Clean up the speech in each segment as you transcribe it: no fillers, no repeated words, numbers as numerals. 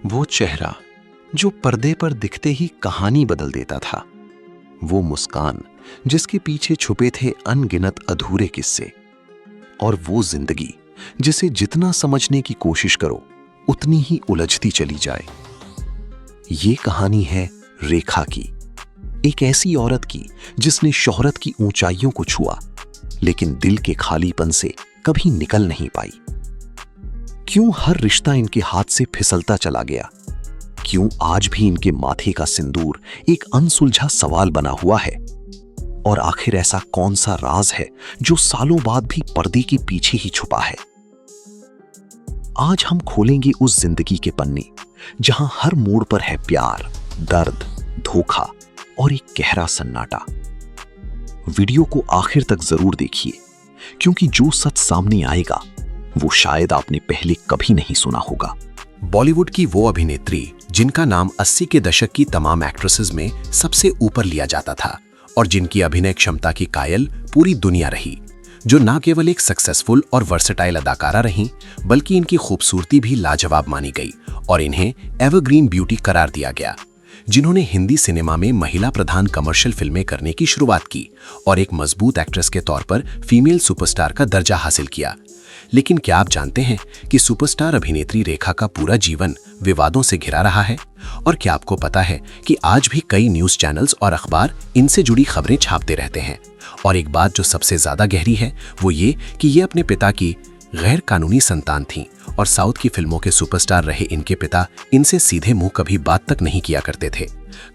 वो चेहरा जो पर्दे पर दिखते ही कहानी बदल देता था, वो मुस्कान जिसके पीछे छुपे थे अनगिनत अधूरे किस्से, और वो जिंदगी जिसे जितना समझने की कोशिश करो उतनी ही उलझती चली जाए। ये कहानी है रेखा की, एक ऐसी औरत की जिसने शोहरत की ऊंचाइयों को छुआ लेकिन दिल के खालीपन से कभी निकल नहीं पाई। क्यों हर रिश्ता इनके हाथ से फिसलता चला गया? क्यों आज भी इनके माथे का सिंदूर एक अनसुलझा सवाल बना हुआ है? और आखिर ऐसा कौन सा राज है जो सालों बाद भी पर्दे के पीछे ही छुपा है? आज हम खोलेंगे उस जिंदगी के पन्ने जहां हर मोड़ पर है प्यार, दर्द, धोखा और एक गहरा सन्नाटा। वीडियो को आखिर तक जरूर देखिए, क्योंकि जो सच सामने आएगा वो शायद आपने पहले कभी नहीं सुना होगा। बॉलीवुड की वो अभिनेत्री जिनका नाम 80 के दशक की तमाम एक्ट्रेसेस में सबसे ऊपर लिया जाता था और जिनकी अभिनय क्षमता की कायल पूरी दुनिया रही, जो न केवल एक सक्सेसफुल और वर्सेटाइल अदाकारा रहीं, बल्कि इनकी खूबसूरती भी लाजवाब मानी गई और इन्हें एवरग्रीन ब्यूटी करार दिया गया, जिन्होंने हिंदी सिनेमा में महिला प्रधान कमर्शियल फिल्में करने की शुरुआत की और एक मजबूत एक्ट्रेस के तौर पर फीमेल सुपरस्टार का दर्जा हासिल किया। लेकिन क्या आप जानते हैं कि सुपरस्टार अभिनेत्री रेखा का पूरा जीवन विवादों से घिरा रहा है? और क्या आपको पता है कि आज भी कई न्यूज़ चैनल्स और अखबार इनसे जुड़ी खबरें छापते रहते हैं? और एक बात जो सबसे ज्यादा गहरी है वो ये कि ये अपने पिता की गैर कानूनी संतान थीं और साउथ की फिल्मों के सुपरस्टार रहे इनके पिता इनसे सीधे मुंह कभी बात तक नहीं किया करते थे।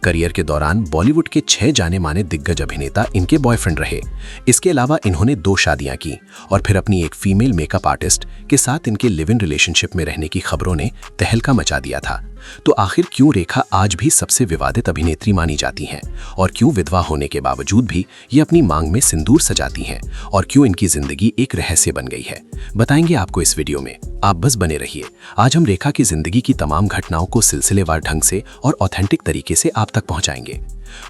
करियर के दौरान बॉलीवुड के 6 जाने माने दिग्गज अभिनेता इनके बॉयफ्रेंड रहे। इसके अलावा इन्होंने 2 शादियां की और फिर अपनी एक फीमेल मेकअप आर्टिस्ट के साथ इनके लिव इन रिलेशनशिप में रहने की खबरों ने तहलका मचा दिया था। तो आखिर क्यों रेखा आज भी सबसे विवादित अभिनेत्री मानी जाती हैं और क्यों विधवा होने के बावजूद भी ये अपनी मांग में सिंदूर सजाती हैं और क्यों इनकी जिंदगी एक रहस्य बन गई है, बताएंगे आपको इस वीडियो में। आप बस बने रहिए। आज हम रेखा की जिंदगी की तमाम घटनाओं को सिलसिलेवार ढंग से और ऑथेंटिक तरीके से आप तक पहुंचाएंगे।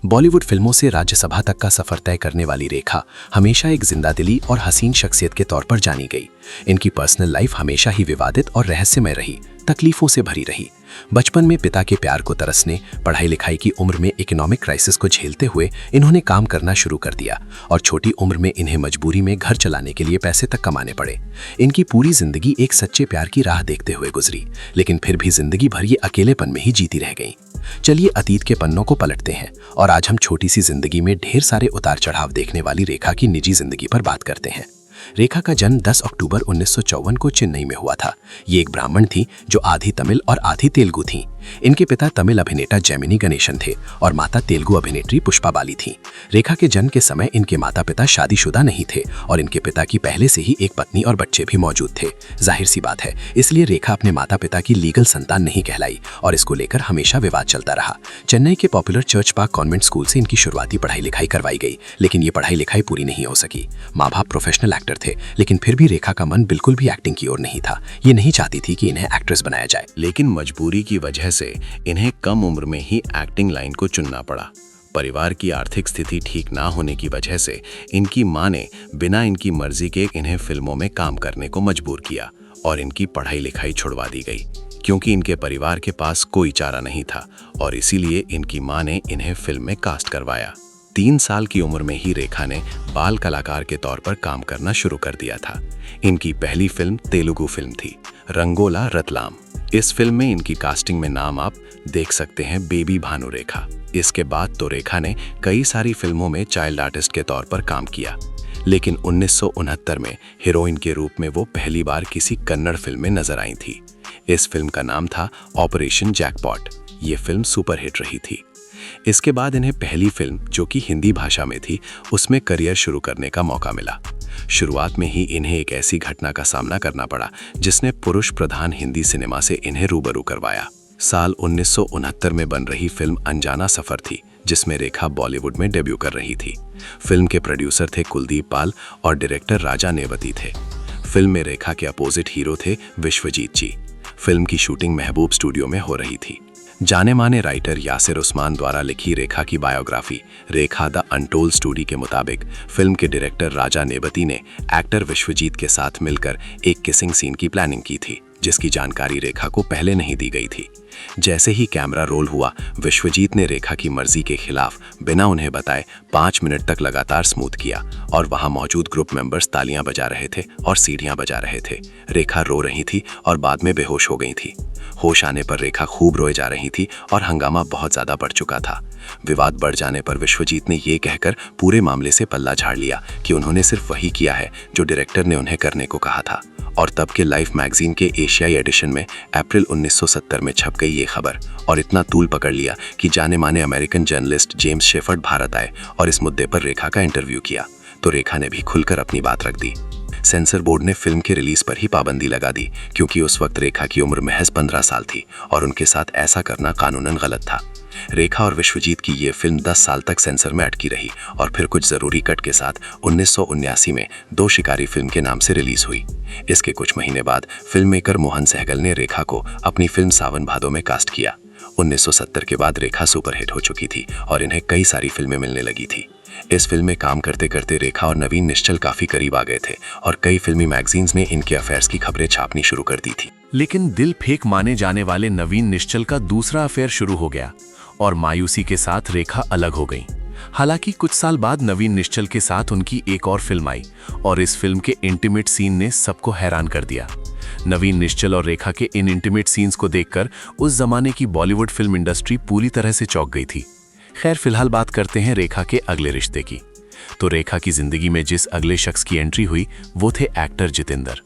बॉलीवुड फिल्मों से राज्यसभा तक का सफर तय करने वाली रेखा हमेशा एक जिंदादिली और हसीन शख्सियत के तौर पर जानी गई। इनकी पर्सनल लाइफ हमेशा ही विवादित और रहस्यमय रही, तकलीफों से भरी रही। बचपन में पिता के प्यार को तरसने, पढ़ाई लिखाई की उम्र में इकोनॉमिक क्राइसिस को झेलते हुए इन्होंने काम करना शुरू कर दिया और छोटी उम्र में इन्हें मजबूरी में घर चलाने के लिए पैसे तक कमाने पड़े। इनकी पूरी जिंदगी एक सच्चे प्यार की राह देखते हुए गुजरी, लेकिन फिर भी जिंदगी भर ये अकेलेपन में ही जीती रह गई। चलिए अतीत के पन्नों को पलटते हैं और आज हम छोटी सी जिंदगी में ढेर सारे उतार चढ़ाव देखने वाली रेखा की निजी जिंदगी पर बात करते हैं। रेखा का जन्म 10 अक्टूबर 1954 को चेन्नई में हुआ था। ये एक ब्राह्मण थी जो आधी तमिल और आधी तेलुगु थी। इनके पिता तमिल अभिनेता जेमिनी गणेशन थे और माता तेलुगु अभिनेत्री पुष्पा बाली थी। रेखा के जन्म के समय इनके माता पिता शादीशुदा नहीं थे और इनके पिता की पहले से ही एक पत्नी और बच्चे भी मौजूद थे। जाहिर सी बात है, इसलिए रेखा अपने माता पिता की लीगल संतान नहीं कहलाई और इसको लेकर हमेशा विवाद चलता रहा। चेन्नई के popular church park convent school से इनकी शुरुआती पढ़ाई लिखाई करवाई गई, लेकिन ये पढ़ाई लिखाई पूरी नहीं हो सकी। माँ बाप प्रोफेशनल एक्टर थे, लेकिन फिर भी रेखा का मन बिल्कुल भी एक्टिंग की ओर नहीं था। ये नहीं चाहती थी कि इन्हें एक्ट्रेस बनाया जाए, लेकिन मजबूरी की वजह से इन्हें कम उम्र में ही एक्टिंग लाइन को चुनना पड़ा। परिवार की आर्थिक स्थिति ठीक ना होने की वजह से इनकी मां ने बिना इनकी मर्जी के इन्हें फिल्मों में काम करने को मजबूर किया और इनकी पढ़ाई लिखाई छुड़वा दी गई, क्योंकि इनके परिवार के पास कोई चारा नहीं था और इसीलिए इनकी मां ने इन्हें फिल्म में कास्ट करवाया। 3 साल की उम्र में ही रेखा ने बाल कलाकार के तौर पर काम करना शुरू कर दिया था। इनकी पहली फिल्म तेलुगु फिल्म थी रंगोला रतलाम। इस फिल्म में इनकी कास्टिंग में नाम आप देख सकते हैं, बेबी भानु रेखा। इसके बाद तो रेखा ने कई सारी फिल्मों में चाइल्ड आर्टिस्ट के तौर पर काम किया, लेकिन 1969 में हीरोइन के रूप में वो पहली बार किसी कन्नड़ फिल्म में नजर आई थी। इस फिल्म का नाम था ऑपरेशन जैकपॉट। ये फिल्म सुपरहिट रही थी। इसके बाद इन्हें पहली फिल्म, जो कि हिंदी भाषा में थी, उसमें करियर शुरू करने का मौका मिला। शुरुआत में ही इन्हें एक ऐसी घटना का सामना करना पड़ा जिसने पुरुष प्रधान हिंदी सिनेमा से इन्हें रूबरू करवाया। साल 1969 में बन रही फिल्म अनजाना सफर थी, जिसमें रेखा बॉलीवुड में डेब्यू कर रही थी। फिल्म के प्रोड्यूसर थे कुलदीप पाल और डायरेक्टर राजा नेवती थे। फिल्म में रेखा के अपोजिट हीरो थे विश्वजीत जी। फिल्म की शूटिंग महबूब स्टूडियो में हो रही थी। जाने माने राइटर यासिर उस्मान द्वारा लिखी रेखा की biography Rekha the untold story के मुताबिक फिल्म के डायरेक्टर राजा नेवती ने एक्टर विश्वजीत के साथ मिलकर एक किसिंग सीन की प्लानिंग की थी, जिसकी जानकारी रेखा को पहले नहीं दी गई थी। जैसे ही कैमरा रोल हुआ, विश्वजीत ने रेखा की मर्जी के खिलाफ बिना उन्हें बताए 5 मिनट तक लगातार स्मूथ किया और वहां मौजूद ग्रुप मेंबर्स तालियां बजा रहे थे और सीढ़ियां बजा रहे थे। रेखा रो रही थी और बाद में बेहोश हो गई थी। होश आने पर रेखा खूब रोए जा रही थी और हंगामा बहुत ज्यादा बढ़ चुका था। विवाद बढ़ जाने पर विश्वजीत ने ये कहकर पूरे मामले से पल्ला झाड़ लिया कि उन्होंने सिर्फ वही किया है जो डायरेक्टर ने उन्हें करने को कहा था। और तब के लाइफ मैगजीन के एशियाई एडिशन में अप्रैल 1970 में छप गई ये खबर और इतना तूल पकड़ लिया कि जाने माने American journalist James shepherd Bharat आए और इस मुद्दे पर रेखा का इंटरव्यू किया, तो रेखा ने भी खुलकर अपनी बात रख दी। सेंसर बोर्ड ने फिल्म के रिलीज पर ही पाबंदी लगा दी क्योंकि उस वक्त रेखा की उम्र महज 15 साल थी और उनके साथ ऐसा करना कानूनन गलत था। रेखा और विश्वजीत की ये फिल्म 10 साल तक सेंसर में अटकी रही और फिर कुछ जरूरी कट के साथ 1979 में दो शिकारी फिल्म के नाम से रिलीज हुई। इसके कुछ महीने बाद फिल्म मेकर मोहन सहगल ने रेखा को अपनी फिल्म सावन भादो में कास्ट किया। 1970 के बाद रेखा सुपरहिट हो चुकी थी और इन्हें कई सारी फिल्में मिलने लगी थी। इस फिल्म में काम करते करते रेखा और नवीन निश्चल काफी करीब आ गए थे और कई फिल्मी मैगजीन्स में इनके अफेयर्स की खबरें छापनी शुरू कर दी थी। लेकिन दिल फेंक माने जाने वाले नवीन निश्चल का दूसरा अफेयर शुरू हो गया और मायूसी के साथ रेखा अलग हो गई। हालांकि कुछ साल बाद नवीन निश्चल के साथ उनकी एक और फिल्म आई और इस फिल्म के इंटीमेट सीन ने सबको हैरान कर दिया। नवीन निश्चल और रेखा के इन इंटीमेट सीन्स को देखकर उस जमाने की बॉलीवुड फिल्म इंडस्ट्री पूरी तरह से चौंक गई थी। खैर, फिलहाल बात करते हैं रेखा के अगले रिश्ते की। तो रेखा की जिंदगी में जिस अगले शख्स की एंट्री हुई वो थे एक्टर जितेंद्र।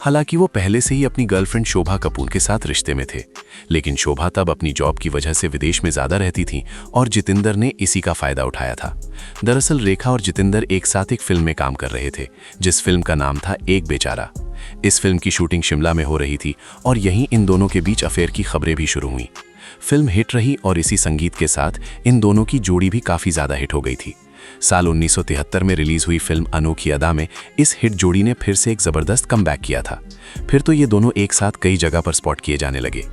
हालांकि वो पहले से ही अपनी गर्लफ्रेंड शोभा कपूर के साथ रिश्ते में थे, लेकिन शोभा तब अपनी जॉब की वजह से विदेश में ज्यादा रहती थी और जितेंद्र ने इसी का फायदा उठाया था। दरअसल रेखा और जितेंद्र एक साथ एक फिल्म में काम कर रहे थे जिस फिल्म का नाम था एक बेचारा। इस फिल्म की शूटिंग शिमला में हो रही थी और यहीं इन दोनों के बीच अफेयर की खबरें भी शुरू हुई। फिल्म हिट रही और इसी संगीत के साथ इन दोनों की जोड़ी भी काफी ज्यादा हिट हो गई थी। साल 1973 में रिलीज हुई फिल्म अनोखी अदा में इस हिट जोड़ी ने फिर से एक जबरदस्त कमबैक किया था। फिर तो ये दोनों एक साथ कई जगह पर स्पॉट किए जाने लगे।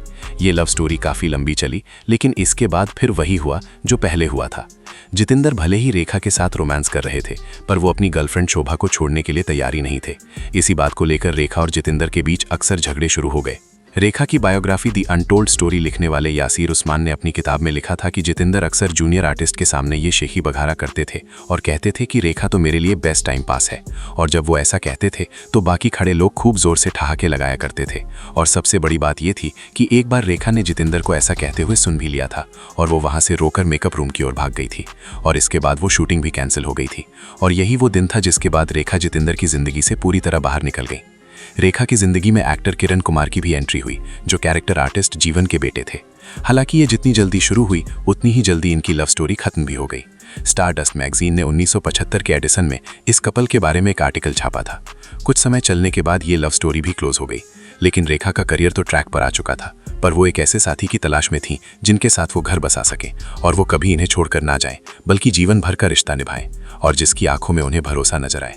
ये लव स्टोरी काफी लंबी चली, लेकिन इसके बाद फिर वही हुआ जो पहले हुआ था। जितेंद्र भले ही रेखा के साथ रोमांस कर रहे थे, पर वो अपनी गर्लफ्रेंड शोभा को छोड़ने के लिए तैयार ही नहीं थे। इसी बात को लेकर रेखा और जितेंद्र के बीच अक्सर झगड़े शुरू हो गए। रेखा की बायोग्राफी दी अनटोल्ड स्टोरी लिखने वाले यासीर उस्मान ने अपनी किताब में लिखा था कि जितेंद्र अक्सर जूनियर आर्टिस्ट के सामने ये शेखी बघारा करते थे और कहते थे कि रेखा तो मेरे लिए बेस्ट टाइम पास है, और जब वो ऐसा कहते थे तो बाकी खड़े लोग खूब जोर से ठहाके लगाया करते थे। और सबसे बड़ी बात ये थी कि एक बार रेखा ने जितेंद्र को ऐसा कहते हुए सुन भी लिया था और वो वहाँ से रोकर मेकअप रूम की ओर भाग गई थी और इसके बाद वो शूटिंग भी कैंसिल हो गई थी। और यही वो दिन था जिसके बाद रेखा जितेंद्र की जिंदगी से पूरी तरह बाहर निकल गई। रेखा की जिंदगी में एक्टर किरण कुमार की भी एंट्री हुई जो कैरेक्टर आर्टिस्ट जीवन के बेटे थे। हालांकि ये जितनी जल्दी शुरू हुई उतनी ही जल्दी इनकी लव स्टोरी खत्म भी हो गई। स्टारडस्ट मैगजीन ने 1975 के एडिशन में इस कपल के बारे में एक आर्टिकल छापा था। कुछ समय चलने के बाद ये लव स्टोरी भी क्लोज हो गई, लेकिन रेखा का करियर तो ट्रैक पर आ चुका था, पर वो एक ऐसे साथी की तलाश में थी जिनके साथ वो घर बसा सके और वो कभी इन्हें छोड़कर ना जाए, बल्कि जीवन भर का रिश्ता निभाएं और जिसकी आंखों में उन्हें भरोसा नजर आए।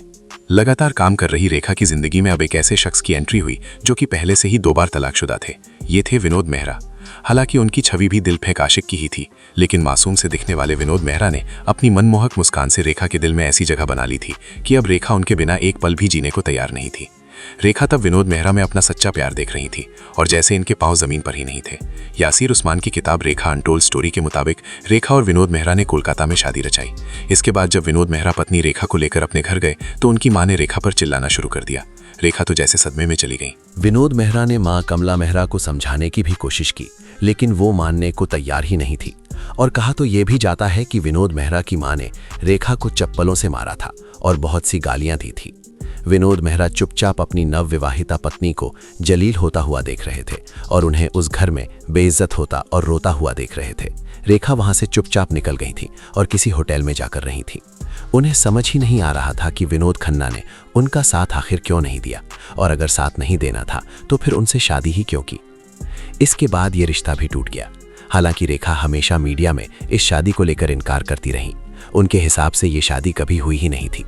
लगातार काम कर रही रेखा की जिंदगी में अब एक ऐसे शख्स की एंट्री हुई जो कि पहले से ही 2 बार तलाकशुदा थे। ये थे विनोद मेहरा। हालांकि उनकी छवि भी दिल फेंक आशिक की ही थी, लेकिन मासूम से दिखने वाले विनोद मेहरा ने अपनी मनमोहक मुस्कान से रेखा के दिल में ऐसी जगह बना ली थी कि अब रेखा उनके बिना एक पल भी जीने को तैयार नहीं थी। रेखा तब विनोद मेहरा में अपना सच्चा प्यार देख रही थी और जैसे इनके पांव जमीन पर ही नहीं थे। यासीर उस्मान की किताब रेखा अनटोल्ड स्टोरी के मुताबिक रेखा और विनोद मेहरा ने कोलकाता में शादी रचाई। इसके बाद जब विनोद मेहरा पत्नी रेखा को लेकर अपने घर गए तो उनकी मां ने रेखा पर चिल्लाना शुरू कर दिया। रेखा तो जैसे सदमे में चली गई। विनोद मेहरा ने मां कमला मेहरा को समझाने की भी कोशिश की, लेकिन वो मानने को तैयार ही नहीं थी। और कहा तो ये भी जाता है कि विनोद मेहरा की मां ने रेखा को चप्पलों से मारा था और बहुत सी गालियां दी थी। विनोद मेहरा चुपचाप अपनी नवविवाहिता पत्नी को जलील होता हुआ देख रहे थे और उन्हें उस घर में बेइज्जत होता और रोता हुआ देख रहे थे। रेखा वहां से चुपचाप निकल गई थी और किसी होटल में जाकर रही थी। उन्हें समझ ही नहीं आ रहा था कि विनोद खन्ना ने उनका साथ आखिर क्यों नहीं दिया, और अगर साथ नहीं देना था तो फिर उनसे शादी ही क्यों की। इसके बाद ये रिश्ता भी टूट गया। हालांकि रेखा हमेशा मीडिया में इस शादी को लेकर इनकार करती रही। उनके हिसाब से ये शादी कभी हुई ही नहीं थी।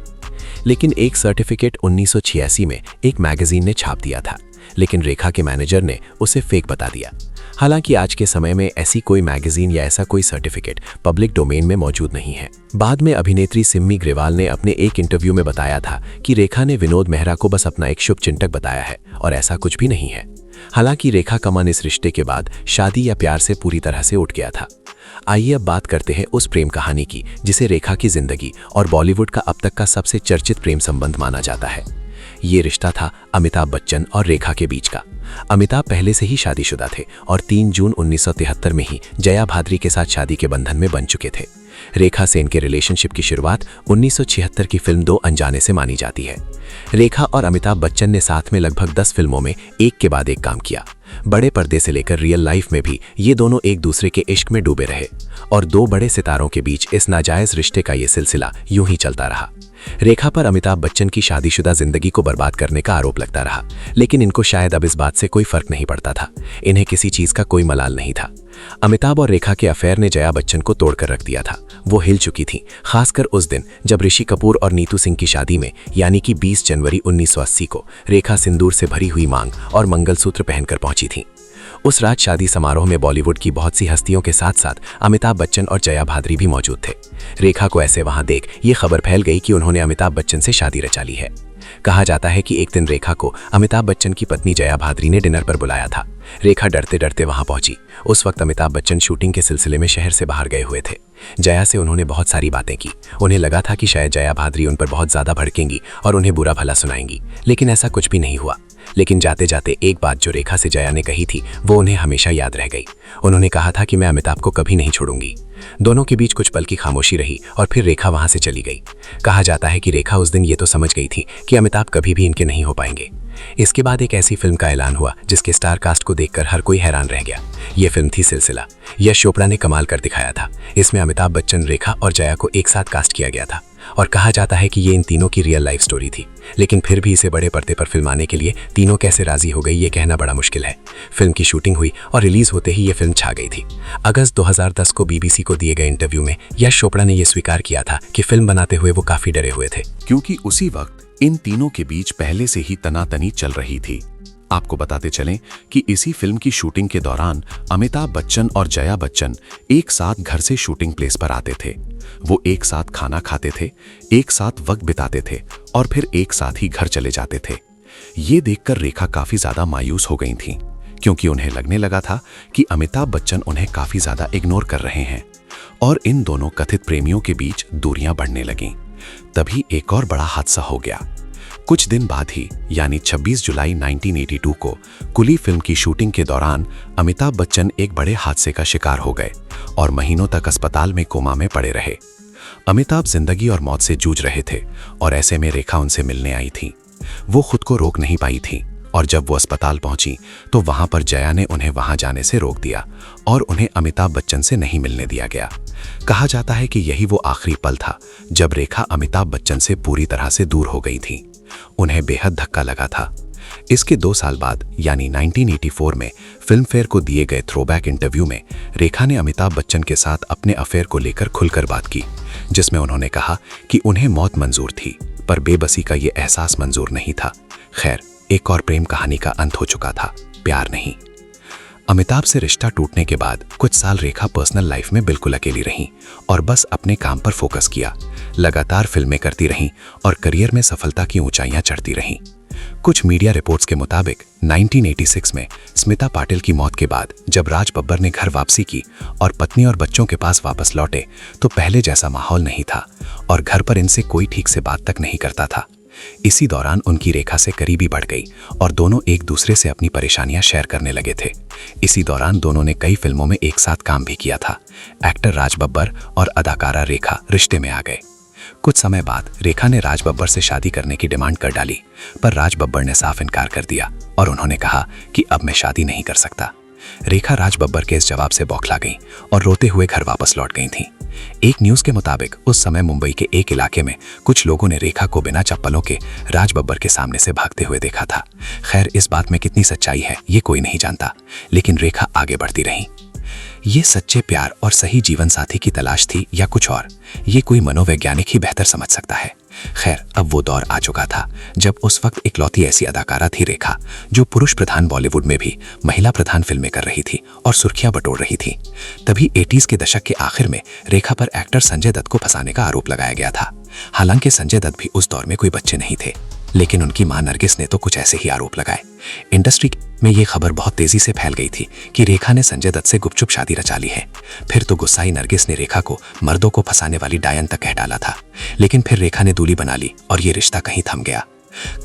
लेकिन एक सर्टिफिकेट 1986 में एक मैगजीन ने छाप दिया था, लेकिन रेखा के मैनेजर ने उसे फेक बता दिया। हालांकि आज के समय में ऐसी कोई मैगजीन या ऐसा कोई सर्टिफिकेट पब्लिक डोमेन में मौजूद नहीं है। बाद में अभिनेत्री सिम्मी ग्रेवाल ने अपने एक इंटरव्यू में बताया था कि रेखा ने विनोद मेहरा को बस अपना एक शुभचिंतक बताया है और ऐसा कुछ भी नहीं है। हालांकि रेखा कमल इस रिश्ते के बाद शादी या प्यार से पूरी तरह से उठ गया था। आइए अब बात करते हैं उस प्रेम कहानी की जिसे रेखा की जिंदगी और बॉलीवुड का अब तक का सबसे चर्चित प्रेम संबंध माना जाता है। ये रिश्ता था अमिताभ बच्चन और रेखा के बीच का। अमिताभ पहले से ही शादीशुदा थे और 3 जून 1973 में ही जया भाद्री के साथ शादी के बंधन में बन चुके थे। रेखा से इनके रिलेशनशिप की शुरुआत 1976 की फिल्म 2 अनजाने से मानी जाती है। रेखा और अमिताभ बच्चन ने साथ में लगभग 10 फिल्मों में एक के बाद एक काम किया। बड़े पर्दे से लेकर रियल लाइफ में भी ये दोनों एक दूसरे के इश्क में डूबे रहे और 2 बड़े सितारों के बीच इस नाजायज रिश्ते का ये सिलसिला यूं ही चलता रहा। रेखा पर अमिताभ बच्चन की शादीशुदा जिंदगी को बर्बाद करने का आरोप लगता रहा, लेकिन इनको शायद अब इस बात से कोई फर्क नहीं पड़ता था। इन्हें किसी चीज का कोई मलाल नहीं था। अमिताभ और रेखा के अफेयर ने जया बच्चन को तोड़कर रख दिया था। वो हिल चुकी थी, खासकर उस दिन जब ऋषि कपूर और नीतू सिंह की शादी में यानी कि 20 जनवरी 1980 को रेखा सिंदूर से भरी हुई मांग और मंगलसूत्र पहनकर पहुंची थी। उस रात शादी समारोह में बॉलीवुड की बहुत सी हस्तियों के साथ साथ अमिताभ बच्चन और जया भाद्री भी मौजूद थे। रेखा को ऐसे वहां देख ये खबर फैल गई कि उन्होंने अमिताभ बच्चन से शादी रचा ली है। कहा जाता है कि एक दिन रेखा को अमिताभ बच्चन की पत्नी जया भाद्री ने डिनर पर बुलाया था। रेखा डरते डरते वहां पहुंची। उस वक्त अमिताभ बच्चन शूटिंग के सिलसिले में शहर से बाहर गए हुए थे। जया से उन्होंने बहुत सारी बातें की। उन्हें लगा था कि शायद जया भाद्री उन पर बहुत ज्यादा भड़केंगी और उन्हें बुरा भला सुनाएंगी, लेकिन ऐसा कुछ भी नहीं हुआ। लेकिन जाते जाते एक बात जो रेखा से जया ने कही थी वो उन्हें हमेशा याद रह गई। उन्होंने कहा था कि मैं अमिताभ को कभी नहीं छोड़ूंगी। दोनों के बीच कुछ पल की खामोशी रही और फिर रेखा वहां से चली गई। कहा जाता है कि रेखा उस दिन ये तो समझ गई थी कि अमिताभ कभी भी इनके नहीं हो पाएंगे। इसके बाद एक ऐसी फिल्म का ऐलान हुआ जिसके स्टार कास्ट को देखकर हर कोई हैरान रह गया। ये फिल्म थी सिलसिला। यश चोपड़ा ने कमाल कर दिखाया था। इसमें अमिताभ बच्चन, रेखा और जया को एक साथ कास्ट किया गया था और कहा जाता है कि ये इन तीनों की रियल लाइफ स्टोरी थी। लेकिन फिर भी इसे बड़े पर्दे पर फिल्माने के लिए तीनों कैसे राजी हो गई ये कहना बड़ा मुश्किल है। फिल्म की शूटिंग हुई और रिलीज होते ही ये फिल्म छा गई थी। अगस्त 2010 को बीबीसी को दिए गए इंटरव्यू में यश चोपड़ा ने यह स्वीकार किया था कि फिल्म बनाते हुए वो काफी डरे हुए थे, क्योंकि उसी वक्त इन तीनों के बीच पहले से ही तनातनी चल रही थी। आपको बताते चलें कि इसी फिल्म की शूटिंग के दौरान अमिताभ बच्चन और जया बच्चन एक साथ घर से शूटिंग प्लेस पर आते थे। वो एक साथ खाना खाते थे, एक साथ वक्त बिताते थे और फिर एक साथ ही घर चले जाते थे। ये देखकर रेखा काफी ज्यादा मायूस हो गई थीं, क्योंकि उन्हें लगने लगा था कि अमिताभ बच्चन उन्हें काफी ज्यादा इग्नोर कर रहे हैं और इन दोनों कथित प्रेमियों के बीच दूरियां बढ़ने लगीं। तभी एक और बड़ा हादसा हो गया। कुछ दिन बाद ही यानी 26 जुलाई 1982 को कुली फिल्म की शूटिंग के दौरान अमिताभ बच्चन एक बड़े हादसे का शिकार हो गए और महीनों तक अस्पताल में कोमा में पड़े रहे। अमिताभ जिंदगी और मौत से जूझ रहे थे और ऐसे में रेखा उनसे मिलने आई थी। वो खुद को रोक नहीं पाई थी और जब वो अस्पताल पहुंची तो वहां पर जया ने उन्हें वहां जाने से रोक दिया और उन्हें अमिताभ बच्चन से नहीं मिलने दिया गया। कहा जाता है कि यही वो आखिरी पल था जब रेखा अमिताभ बच्चन से पूरी तरह से दूर हो गई थी। उन्हें बेहद धक्का लगा था। इसके 2 साल बाद यानी 1984 में फिल्म फेयर को दिए गए थ्रोबैक इंटरव्यू में रेखा ने अमिताभ बच्चन के साथ अपने अफेयर को लेकर खुलकर बात की, जिसमें उन्होंने कहा कि उन्हें मौत मंजूर थी पर बेबसी का ये एहसास मंजूर नहीं था। खैर, एक और प्रेम कहानी का अंत हो चुका था, प्यार नहीं। अमिताभ से रिश्ता टूटने के बाद कुछ साल रेखा पर्सनल लाइफ में बिल्कुल अकेली रहीं और बस अपने काम पर फोकस किया। लगातार फिल्में करती रहीं और करियर में सफलता की ऊंचाइयां चढ़ती रहीं। कुछ मीडिया रिपोर्ट्स के मुताबिक 1986 में स्मिता पाटिल की मौत के बाद जब राज बब्बर ने घर वापसी की और पत्नी और बच्चों के पास वापस लौटे तो पहले जैसा माहौल नहीं था और घर पर इनसे कोई ठीक से बात तक नहीं करता था। इसी दौरान उनकी रेखा से करीबी बढ़ गई और दोनों एक दूसरे से अपनी परेशानियां शेयर करने लगे थे। इसी दौरान दोनों ने कई फिल्मों में एक साथ काम भी किया था। एक्टर राज बब्बर और अदाकारा रेखा रिश्ते में आ गए। कुछ समय बाद रेखा ने राज बब्बर से शादी करने की डिमांड कर डाली, पर राज बब्बर ने साफ इनकार कर दिया और उन्होंने कहा कि अब मैं शादी नहीं कर सकता। रेखा राज बब्बर के इस जवाब से बौखला गई और रोते हुए घर वापस लौट गई थीं। एक न्यूज़ के मुताबिक उस समय मुंबई के एक इलाके में कुछ लोगों ने रेखा को बिना चप्पलों के राज बब्बर के सामने से भागते हुए देखा था। खैर, इस बात में कितनी सच्चाई है ये कोई नहीं जानता, लेकिन रेखा आगे बढ़ती रही। ये सच्चे प्यार और सही जीवन साथी की तलाश थी या कुछ और, ये कोई मनोवैज्ञानिक ही बेहतर समझ सकता है। खैर, अब वो दौर आ चुका था जब उस वक्त इकलौती ऐसी अदाकारा थी रेखा जो पुरुष प्रधान बॉलीवुड में भी महिला प्रधान फिल्में कर रही थी और सुर्खियां बटोर रही थी। तभी 80s के दशक के आखिर में रेखा पर एक्टर संजय दत्त को फंसाने का आरोप लगाया गया था। हालांकि संजय दत्त भी उस दौर में कोई बच्चे नहीं थे। लेकिन उनकी मां नरगिस ने तो कुछ ऐसे ही आरोप लगाए। इंडस्ट्री में ये खबर बहुत तेजी से फैल गई थी कि रेखा ने संजय दत्त से गुपचुप शादी रचा ली है। फिर तो गुस्साई नरगिस ने रेखा को मर्दों को फंसाने वाली डायन तक कह डाला था। लेकिन फिर रेखा ने दूली बना ली और ये रिश्ता कहीं थम गया।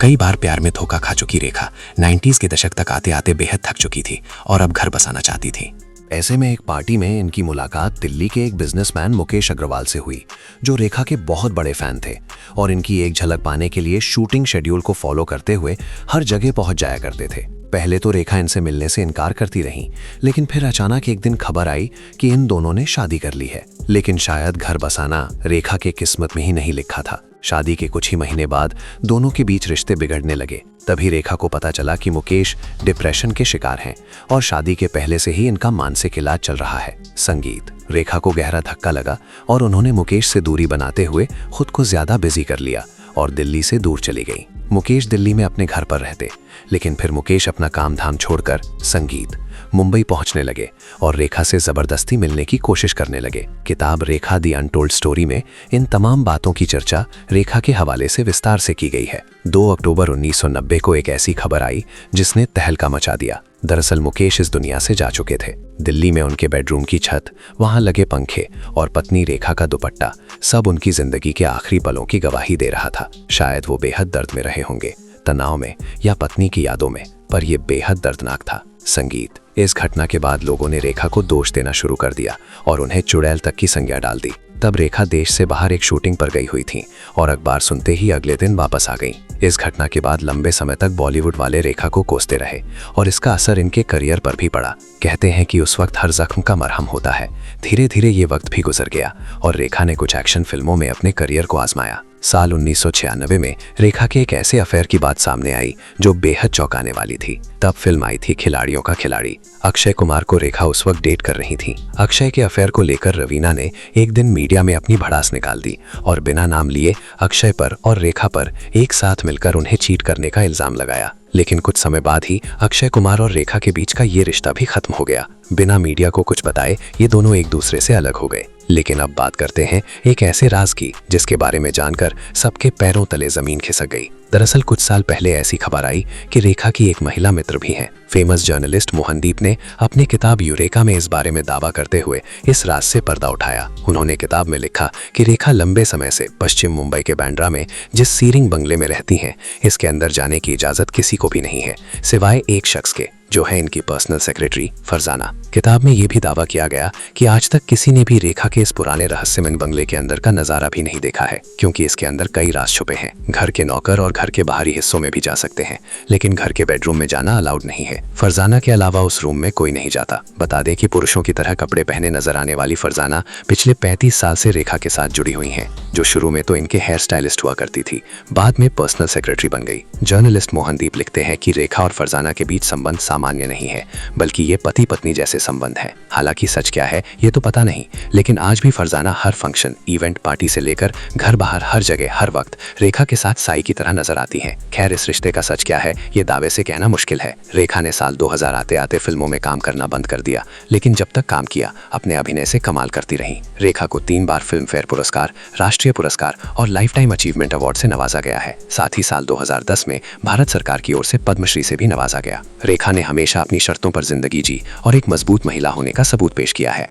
कई बार प्यार में धोखा खा चुकी रेखा 90s के दशक तक आते आते बेहद थक चुकी थी और अब घर बसाना चाहती थी। ऐसे में एक पार्टी में इनकी मुलाकात दिल्ली के एक बिजनेसमैन मुकेश अग्रवाल से हुई, जो रेखा के बहुत बड़े फैन थे और इनकी एक झलक पाने के लिए शूटिंग शेड्यूल को फॉलो करते हुए हर जगह पहुंच जाया करते थे। पहले तो रेखा इनसे मिलने से इनकार करती रही, लेकिन फिर अचानक एक दिन खबर आई कि इन दोनों ने शादी कर ली है। लेकिन शायद घर बसाना रेखा के किस्मत में ही नहीं लिखा था। शादी के कुछ ही महीने बाद दोनों के बीच रिश्ते बिगड़ने लगे। तभी रेखा को पता चला कि मुकेश डिप्रेशन के शिकार हैं और शादी के पहले से ही इनका मानसिक इलाज चल रहा है। संगीत। रेखा को गहरा धक्का लगा और उन्होंने मुकेश से दूरी बनाते हुए खुद को ज्यादा बिजी कर लिया और दिल्ली से दूर चली गई। मुकेश दिल्ली में अपने घर पर रहते, लेकिन फिर मुकेश अपना काम धाम छोड़कर संगीत मुंबई पहुंचने लगे और रेखा से जबरदस्ती मिलने की कोशिश करने लगे। किताब रेखा दी अनटोल्ड स्टोरी में इन तमाम बातों की चर्चा रेखा के हवाले से विस्तार से की गई है। 2 अक्टूबर 1990 को एक ऐसी खबर आई जिसने तहलका मचा दिया। दरअसल मुकेश इस दुनिया से जा चुके थे। दिल्ली में उनके बेडरूम की छत, वहां लगे पंखे और पत्नी रेखा का दुपट्टा सब उनकी जिंदगी के आखिरी पलों की गवाही दे रहा था। शायद वो बेहद दर्द में रहे होंगे, तनाव में या पत्नी की यादों में, पर यह बेहद दर्दनाक था। संगीत। इस घटना के बाद लोगों ने रेखा को दोष देना शुरू कर दिया और उन्हें चुड़ैल तक की संज्ञा डाल दी। तब रेखा देश से बाहर एक शूटिंग पर गई हुई थी और अखबार सुनते ही अगले दिन वापस आ गई। इस घटना के बाद लंबे समय तक बॉलीवुड वाले रेखा को कोसते रहे और इसका असर इनके करियर पर भी पड़ा। कहते हैं कि उस वक्त हर जख्म का मरहम होता है। धीरे धीरे ये वक्त भी गुजर गया और रेखा ने कुछ एक्शन फिल्मों में अपने करियर को आजमाया। साल 1996 में रेखा के एक ऐसे अफेयर की बात सामने आई जो बेहद चौंकाने वाली थी। तब फिल्म आई थी खिलाड़ियों का खिलाड़ी। अक्षय कुमार को रेखा उस वक्त डेट कर रही थी। अक्षय के अफेयर को लेकर रवीना ने एक दिन मीडिया में अपनी भड़ास निकाल दी और बिना नाम लिए अक्षय पर और रेखा पर एक साथ मिलकर उन्हें चीट करने का इल्जाम लगाया। लेकिन कुछ समय बाद ही अक्षय कुमार और रेखा के बीच का ये रिश्ता भी खत्म हो गया। बिना मीडिया को कुछ बताए ये दोनों एक दूसरे से अलग हो गए। लेकिन अब बात करते हैं एक ऐसे राज की जिसके बारे में जानकर सबके पैरों तले जमीन खिसक गई। दरअसल कुछ साल पहले ऐसी खबर आई कि रेखा की एक महिला मित्र भी हैं। फेमस जर्नलिस्ट मोहनदीप ने अपनी किताब यूरेका में इस बारे में दावा करते हुए इस राज से पर्दा उठाया। उन्होंने किताब में लिखा कि रेखा लंबे समय से पश्चिम मुंबई के बांद्रा में जिस सीरिंग बंगले में रहती हैं, इसके अंदर जाने की इजाजत किसी को भी नहीं है सिवाय एक शख्स के, जो है इनकी पर्सनल सेक्रेटरी फरजाना। किताब में यह भी दावा किया गया कि आज तक किसी ने भी रेखा के इस पुराने रहस्यमय बंगले के अंदर का नजारा भी नहीं देखा है, क्योंकि इसके अंदर कई राज छुपे हैं। घर के नौकर और घर के बाहरी हिस्सों में भी जा सकते हैं, लेकिन घर के बेडरूम में जाना अलाउड नहीं है। फरजाना के अलावा उस रूम में कोई नहीं जाता। बता दें कि पुरुषों की तरह कपड़े पहने नजर आने वाली फरजाना पिछले 35 साल से रेखा के साथ जुड़ी हुई हैं, जो शुरू में तो इनके हेयर स्टाइलिस्ट हुआ करती थी, बाद में पर्सनल सेक्रेटरी बन गई। जर्नलिस्ट मोहनदीप लिखते हैं कि रेखा और फरजाना के बीच संबंध सामान्य नहीं है, बल्कि ये पति पत्नी जैसे संबंध है। हालांकि सच क्या है ये तो पता नहीं, लेकिन आज भी फरजाना हर फंक्शन, इवेंट, पार्टी से लेकर घर बाहर हर जगह हर वक्त रेखा के साथ साई की तरह नजर आती हैं। खैर, इस रिश्ते का सच क्या है ये दावे से कहना मुश्किल है। रेखा ने साल 2000 आते आते फिल्मों में काम करना बंद कर दिया, लेकिन जब तक काम किया अपने अभिनय से कमाल करती रही। रेखा को 3 बार फिल्म फेयर पुरस्कार, राष्ट्रीय पुरस्कार और लाइफ टाइम अचीवमेंट अवार्ड से नवाजा गया है। साथ ही साल 2010 में भारत सरकार की ओर से पद्मश्री से भी नवाजा गया। रेखा ने हमेशा अपनी शर्तों पर जिंदगी जी और एक मजबूत महिला होने का सबूत पेश किया है।